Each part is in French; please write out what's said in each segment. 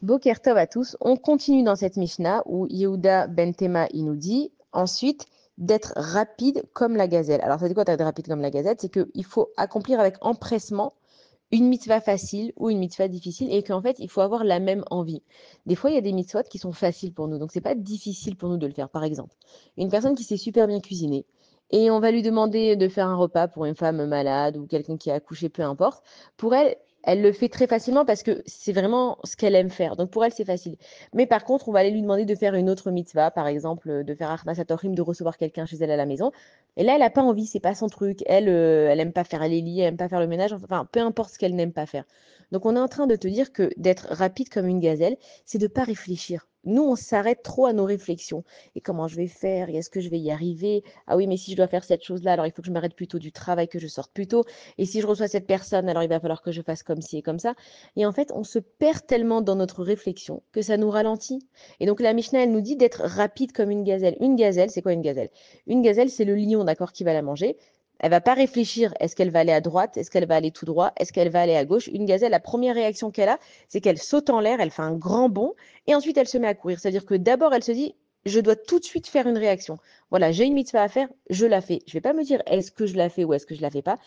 Boker Tov à tous. On continue dans cette Mishnah où Yehuda ben Tema il nous dit ensuite d'être rapide comme la gazelle. Alors, ça dit quoi d'être rapide comme la gazelle? C'est qu'il faut accomplir avec empressement une mitzvah facile ou une mitzvah difficile et qu'en fait, il faut avoir la même envie. Des fois, il y a des mitzvot qui sont faciles pour nous, donc c'est pas difficile pour nous de le faire. Par exemple, une personne qui sait super bien cuisiner et on va lui demander de faire un repas pour une femme malade ou quelqu'un qui a accouché, peu importe. Pour elle, elle le fait très facilement parce que c'est vraiment ce qu'elle aime faire. Donc pour elle, c'est facile. Mais par contre, on va aller lui demander de faire une autre mitzvah, par exemple, de faire Achnasat Orchim, de recevoir quelqu'un chez elle à la maison. Et là, elle n'a pas envie, c'est pas son truc. Elle, elle aime pas faire les lits, elle aime pas faire le ménage, enfin, peu importe ce qu'elle n'aime pas faire. Donc, on est en train de te dire que d'être rapide comme une gazelle, c'est de pas réfléchir. Nous, on s'arrête trop à nos réflexions. Et comment je vais faire? Et est-ce que je vais y arriver? Ah oui, mais si je dois faire cette chose-là, alors il faut que je m'arrête plus tôt du travail, que je sorte plus tôt. Et si je reçois cette personne, alors il va falloir que je fasse comme ci et comme ça. Et en fait, on se perd tellement dans notre réflexion que ça nous ralentit. Et donc, la Mishnah, elle nous dit d'être rapide comme une gazelle. Une gazelle, c'est quoi une gazelle? Une gazelle, c'est le lion, d'accord, qui va la manger. Elle va pas réfléchir, est-ce qu'elle va aller à droite, est-ce qu'elle va aller tout droit, est-ce qu'elle va aller à gauche. Une gazelle, la première réaction qu'elle a, c'est qu'elle saute en l'air, elle fait un grand bond, et ensuite elle se met à courir. C'est-à-dire que d'abord, elle se dit, je dois tout de suite faire une réaction. Voilà, j'ai une mitzvah à faire, je la fais. Je vais pas me dire, est-ce que je la fais ou est-ce que je la fais pas.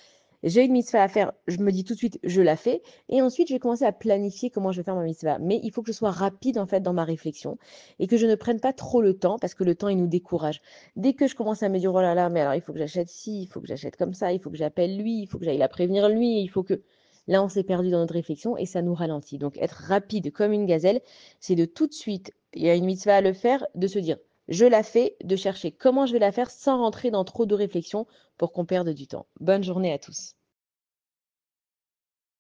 J'ai une mitzvah à faire, je me dis tout de suite, je la fais. Et ensuite, je vais commencer à planifier comment je vais faire ma mitzvah. Mais il faut que je sois rapide, en fait, dans ma réflexion et que je ne prenne pas trop le temps parce que le temps, il nous décourage. Dès que je commence à me dire, oh là là, mais alors il faut que j'achète ci, il faut que j'achète comme ça, il faut que j'appelle lui, il faut que j'aille la prévenir lui, il faut que... Là, on s'est perdu dans notre réflexion et ça nous ralentit. Donc, être rapide comme une gazelle, c'est de tout de suite, il y a une mitzvah à le faire, de se dire, je la fais, de chercher comment je vais la faire sans rentrer dans trop de réflexion pour qu'on perde du temps. Bonne journée à tous.